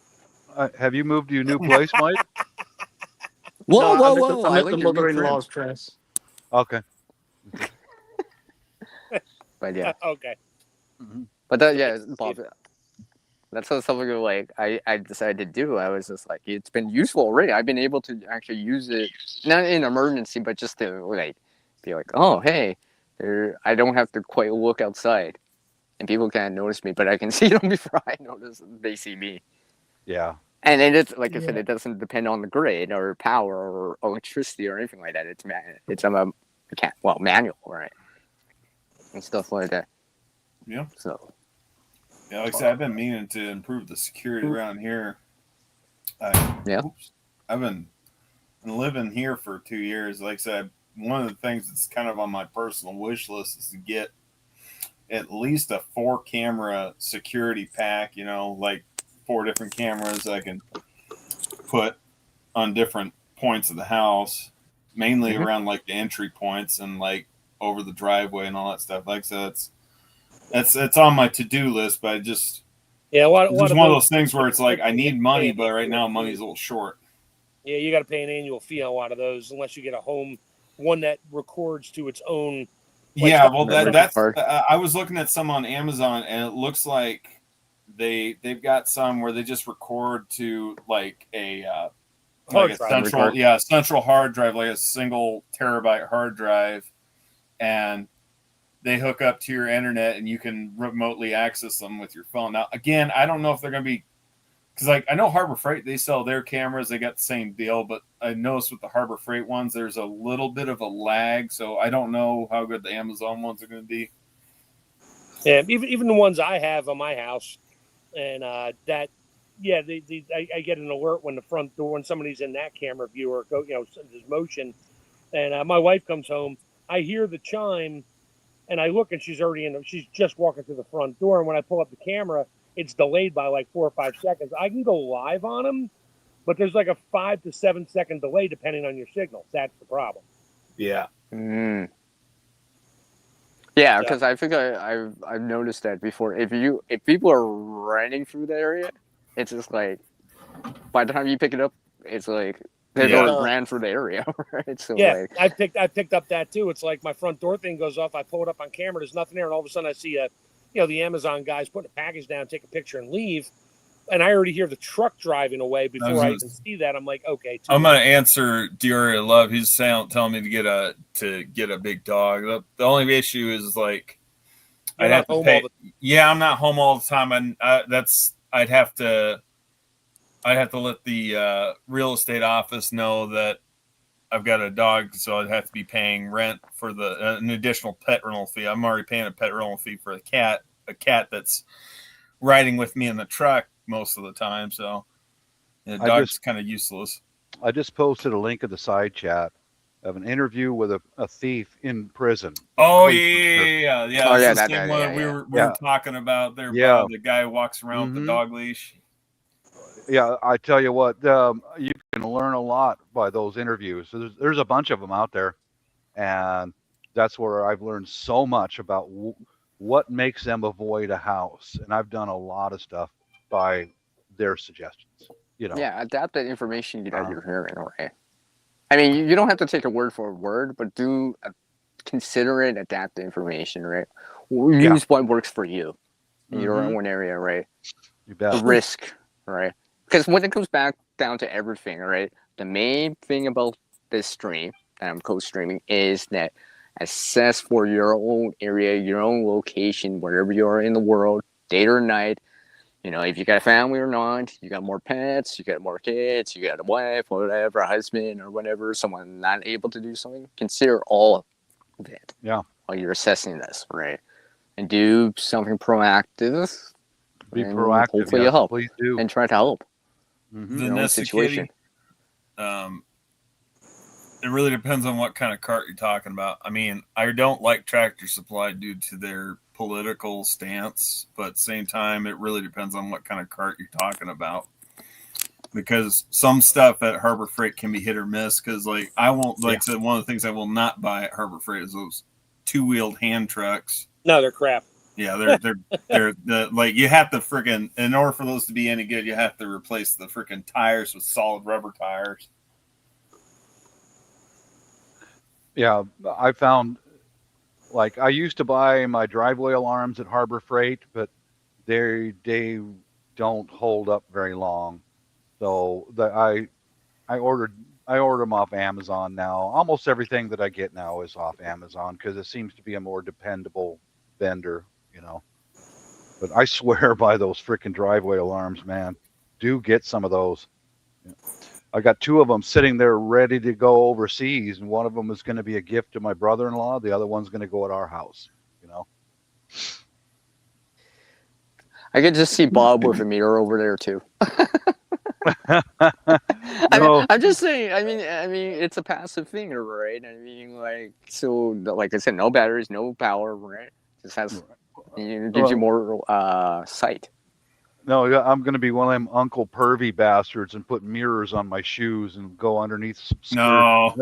Have you moved to your new place, Mike?
Whoa! I'm at the mother-in-law's dress.
Okay.
But yeah.
Okay.
Mm-hmm. But that, Bob. That's something I decided to do. I was just it's been useful already. I've been able to actually use it, not in emergency, but just to be oh, hey, I don't have to quite look outside, and people can't notice me, but I can see them before I notice they see me.
Yeah.
And it's I said, it doesn't depend on the grid or power or electricity or anything like that. It's manual, right, and stuff like that.
Yeah.
So.
Yeah, like I said, I've been meaning to improve the security around here. I've been living here for 2 years. Like I said, one of the things that's kind of on my personal wish list is to get at least a 4-camera security pack, 4 different cameras I can put on different points of the house, mainly around the entry points and over the driveway and all that stuff. Like I said, it's on my to-do list, but it's one of those things where it's I need money, but right now money's a little short.
Yeah, you got to pay an annual fee on a lot of those unless you get one that records to its own.
That's I was looking at some on Amazon, and it looks like they've got some where they just record to a central hard drive, like a single terabyte hard drive, and they hook up to your internet and you can remotely access them with your phone. Now, again, I don't know if they're going to be, because I know Harbor Freight, they sell their cameras. They got the same deal, but I noticed with the Harbor Freight ones, there's a little bit of a lag. So I don't know how good the Amazon ones are going to be.
Yeah, even the ones I have on my house, and I get an alert when the front door, when somebody's in that camera view or there's motion, and my wife comes home. I hear the chime. And I look, and she's just walking through the front door. And when I pull up the camera, it's delayed by 4 or 5 seconds. I can go live on them, but there's a 5 to 7 second delay depending on your signal. That's the problem.
Yeah.
Mm. Yeah, because I think I've noticed that before. If people are running through the area, it's just by the time you pick it up, it's they've already ran through the area, right? So
I picked up that too. It's my front door thing goes off. I pull it up on camera. There's nothing there, and all of a sudden I see a the Amazon guys putting a package down, take a picture, and leave. And I already hear the truck driving away before I even see that. I'm like, okay.
I'm going to answer Diori Love. He's telling me to get a big dog. The only issue is like I'd have to pay. Yeah, I'm not home all the time, and I'd have to let the real estate office know that I've got a dog, so I'd have to be paying rent for an additional pet rental fee. I'm already paying a pet rental fee for a cat that's riding with me in the truck most of the time, so the dog's kind of useless.
I just posted a link in the side chat of an interview with a thief in prison.
Oh yeah.
Oh yeah,
that's the same one we were talking about there. Yeah, the guy who walks around with the dog leash.
Yeah, I tell you what, you can learn a lot by those interviews. So there's a bunch of them out there, and that's where I've learned so much about what makes them avoid a house. And I've done a lot of stuff by their suggestions.
Yeah, adapt that information that you're hearing, right? I mean, you don't have to take a word for a word, but do consider it, adapt the information, right? Use what works for you in your own area, right?
You bet.
The risk, right? Because when it comes back down to everything, right? The main thing about this stream that I'm co-streaming is that assess for your own area, your own location, wherever you are in the world, day or night. If you got a family or not, you got more pets, you got more kids, you got a wife, or whatever, a husband or whatever, someone not able to do something. Consider all of it.
Yeah.
While you're assessing this, right? And do something proactive.
Be proactive.
Hopefully you'll help.
Please do.
And try to help.
The situation. It really depends on what kind of cart you're talking about. I mean, I don't like Tractor Supply due to their political stance, but at the same time, it really depends on what kind of cart you're talking about. Because some stuff at Harbor Freight can be hit or miss. Because I won't, I said, one of the things I will not buy at Harbor Freight is those 2-wheeled hand trucks.
No, they're crap.
Yeah, they're you have to freaking, in order for those to be any good, you have to replace the freaking tires with solid rubber tires.
Yeah, I found, I used to buy my driveway alarms at Harbor Freight, but they don't hold up very long. So I ordered them off Amazon now. Almost everything that I get now is off Amazon because it seems to be a more dependable vendor, But I swear by those freaking driveway alarms, man. Do get some of those. I got 2 of them sitting there ready to go overseas, and one of them is going to be a gift to my brother-in-law. The other one's going to go at our house,
I could just see Bob with a mirror over there too. I'm just saying. I mean, it's a passive thing, right? I mean, like I said, no batteries, no power, right? Just gives you more sight.
No, I'm going to be one of them Uncle Pervy bastards and put mirrors on my shoes and go underneath some skirt.
No.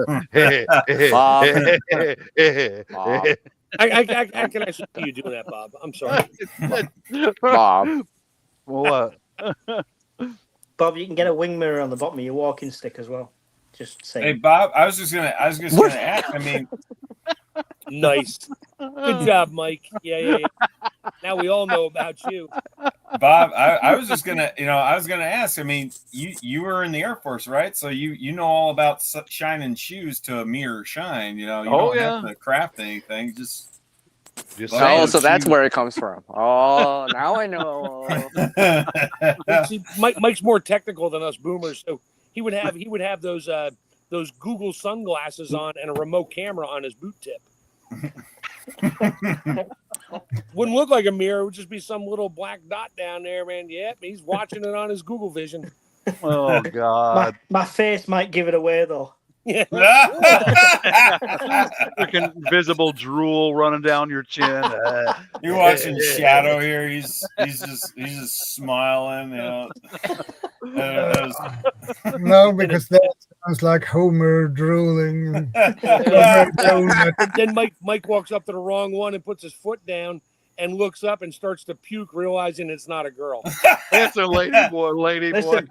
Bob.
I can actually see you doing that, Bob. I'm sorry.
Bob.
What?
Bob, you can get a wing mirror on the bottom of your walking stick as well. Just saying.
Hey, Bob, I was just gonna ask. I mean,
nice. Good job, Mike. Yeah. Now we all know about you.
Bob, I was just gonna, I was gonna ask. I mean, you were in the Air Force, right? So you know all about shining shoes to a mirror shine. You don't have to craft anything. Just
so that's where it comes from. Oh, now I know.
See, Mike's more technical than us boomers, so he would have those Google sunglasses on and a remote camera on his boot tip. Wouldn't look like a mirror. It would just be some little black dot down there, man. Yep, he's watching it on his Google Vision.
Oh, God.
My face might give it away, though.
Yeah.
Freaking visible drool running down your chin.
You're watching Shadow here. He's just smiling.
No, because that sounds like Homer drooling.
Then Mike walks up to the wrong one and puts his foot down and looks up and starts to puke, realizing it's not a girl.
It's a lady boy.
Listen,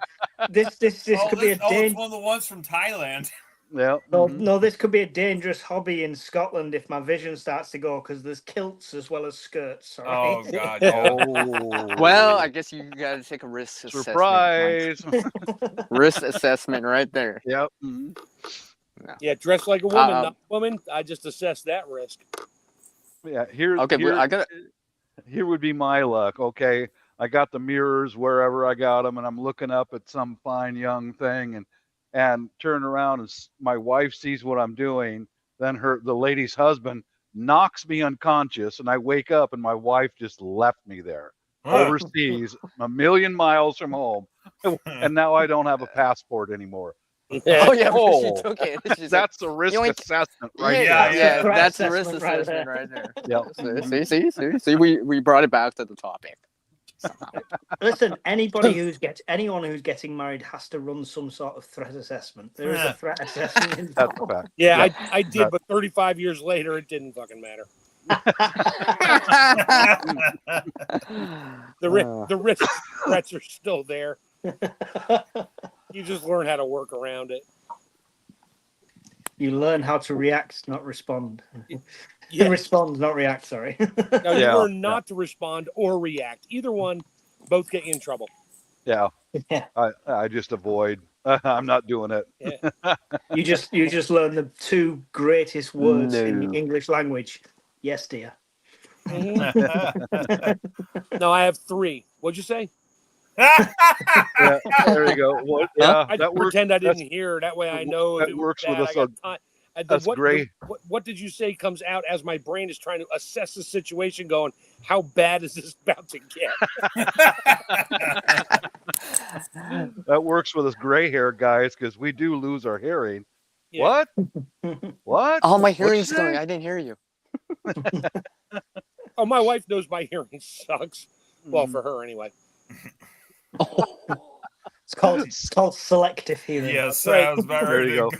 this could be a
it's one of the ones from Thailand.
Yeah.
No, this could be a dangerous hobby in Scotland if my vision starts to go because there's kilts as well as skirts. Sorry.
Oh God. Yeah.
Oh.
Well, I guess you gotta take a risk assessment.
Surprise.
Risk assessment right there.
Yep.
Yeah, dress like a woman, not a woman. I just assess that risk.
Yeah. Here would be my luck. Okay. I got the mirrors wherever I got them, and I'm looking up at some fine young thing and turn around and my wife sees what I'm doing. Then the lady's husband knocks me unconscious, and I wake up, and my wife just left me there overseas, a million miles from home, and now I don't have a passport anymore.
Oh yeah, she took it.
That's a risk assessment, right?
Yeah, that's a risk assessment right there. Yeah. See, we brought it back to the topic.
Listen, anyone who's getting married has to run some sort of threat assessment. There is a threat assessment involved.
Yeah, I did, but 35 years later, it didn't fucking matter. The risk threats are still there. You just learn how to work around it.
You learn how to react, not respond.
Yeah.
Respond, not react, sorry.
No, you learn not to respond or react. Either one, both get you in trouble.
Yeah. I just avoid. I'm not doing it.
Yeah.
You just learn the two greatest words in the English language. Yes, dear.
Mm-hmm. No, I have 3. What'd you say?
Yeah, there you go. Well, yeah,
I pretend I didn't hear. That way I know
that works with us. That's great.
What did you say comes out as my brain is trying to assess the situation, going, how bad is this about to get?
That works with us gray hair guys because we do lose our hearing. Yeah. What?
Oh, my hearing's going. I didn't hear you.
Oh, my wife knows my hearing sucks. Well, for her anyway.
It's called selective hearing.
Yes,
right.
There you go.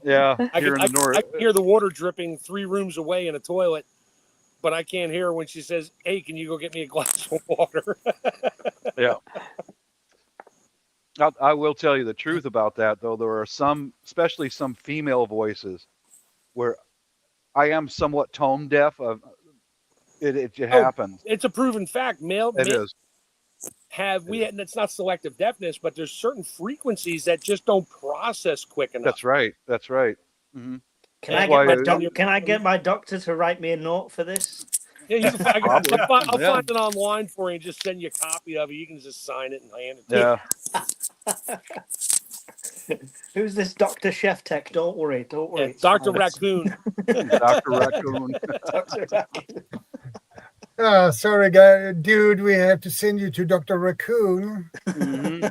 Yeah,
I can hear the water dripping 3 rooms away in a toilet, but I can't hear her when she says, "Hey, can you go get me a glass of water?"
Yeah. I will tell you the truth about that, though. There are some, especially some female voices, where I am somewhat tone deaf. It happens.
It's a proven fact.
It is.
And it's not selective deafness, but there's certain frequencies that just don't process quick enough.
That's right. Mm-hmm.
Can I get my doctor to write me a note for this?
Yeah, I'll find it online for you and just send you a copy of it. You can just sign it and hand it to
you.
Who's this Dr. Chef Tech? Don't worry.
Yeah, Dr. Raccoon.
Dr. Raccoon.
Dr. Raccoon.
Sorry, guy, dude. We have to send you to Dr. Raccoon.
Mm-hmm.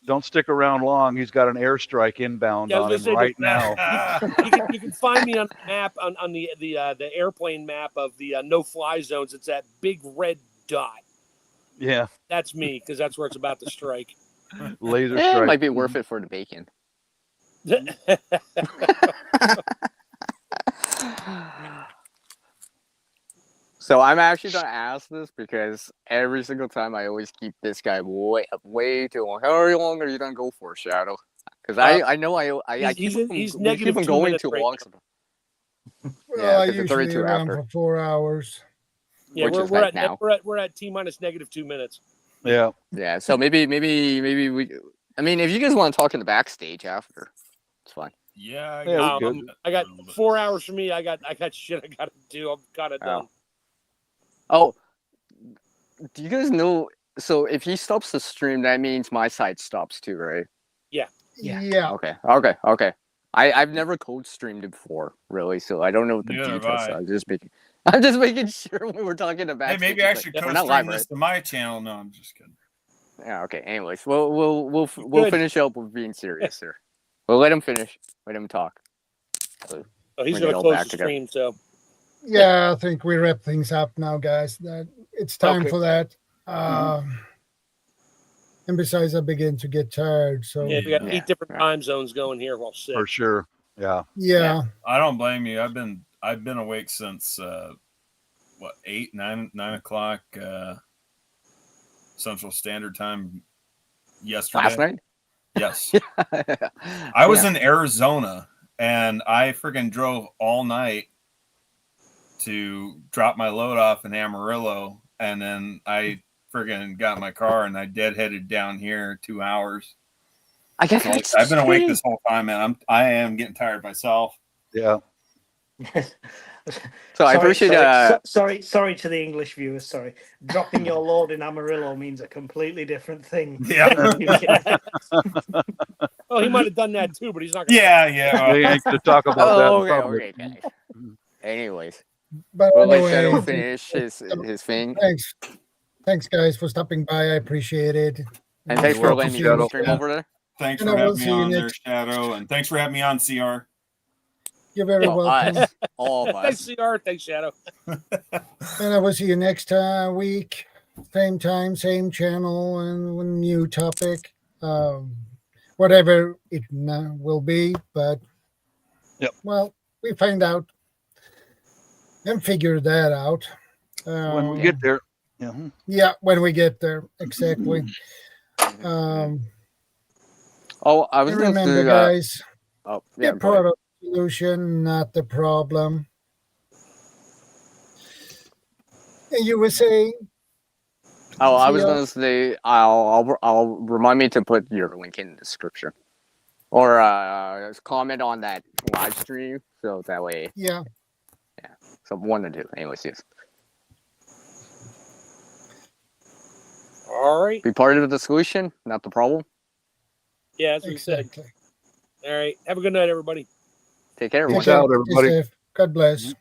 Don't stick around long. He's got an airstrike inbound on him right now.
You can find me on the map on the airplane map of the no-fly zones. It's that big red dot.
Yeah,
that's me because that's where it's about to strike.
Laser strike.
It might be worth it for the bacon. So I'm actually gonna ask this because every single time I always keep this guy way too long. How long are you gonna go for, Shadow? Because I know I keep him going too long.
Well, I usually around for 4 hours.
Yeah, we're at T-minus -2 minutes.
Yeah.
Yeah. So maybe we. I mean, if you guys want to talk in the backstage after, it's fine.
Yeah.
I got 4 hours for me. I got shit I gotta do. I've got it done.
Oh, do you guys know? So if he stops the stream, that means my side stops too, right?
Yeah.
Okay. I've never code streamed before, really, so I don't know what the details are. I'm just making sure when we're talking about.
Hey, maybe I should code stream this to my channel. No, I'm just kidding.
Yeah. Okay. Anyways, we'll finish up with being serious here. We'll let him finish. Let him talk.
So he's gonna close the stream. So.
Yeah, I think we wrap things up now, guys. That it's time for that. And besides, I begin to get tired. So
we got 8 different time zones going here while sick.
For sure. Yeah.
I don't blame you. I've been awake since 9 o'clock Central Standard Time yesterday.
Last night?
Yes. I was in Arizona, and I friggin' drove all night to drop my load off in Amarillo, and then I friggin' got in my car and I deadheaded down here 2 hours.
I guess
So I've been awake this whole time, man. I am getting tired myself.
Yeah.
So I appreciate.
Sorry to the English viewers. Sorry, dropping your load in Amarillo means a completely different thing.
Yeah.
Oh, he might have done that too, but he's not.
Yeah.
They ain't to talk about that in public.
Okay, guys. Anyways,
But
we'll let
anyway,
Shadow finish his thing.
Thanks, guys, for stopping by. I appreciate it.
And thanks for letting me stream over there.
Thanks for having me on there, Shadow, and thanks for having me on, CR.
You're very welcome.
All of us.
Thanks, CR. Thanks, Shadow.
And I will see you next week. Same time, same channel, and with a new topic. Whatever it will be. But, well, we find out and figure that out.
When we get there.
Yeah, when we get there. Exactly.
I was going to
remember, guys,
yeah,
be part of the solution, not the problem. And you were saying?
Oh, I was going to say, I'll remind me to put your link in the description, or comment on that live stream, so that way.
Yeah.
So one or two, anyways. Yes.
All right.
Be part of the solution, not the problem.
Yeah, that's what he said. All right. Have a good night, everybody.
Take care.
Peace out, everybody.
God bless.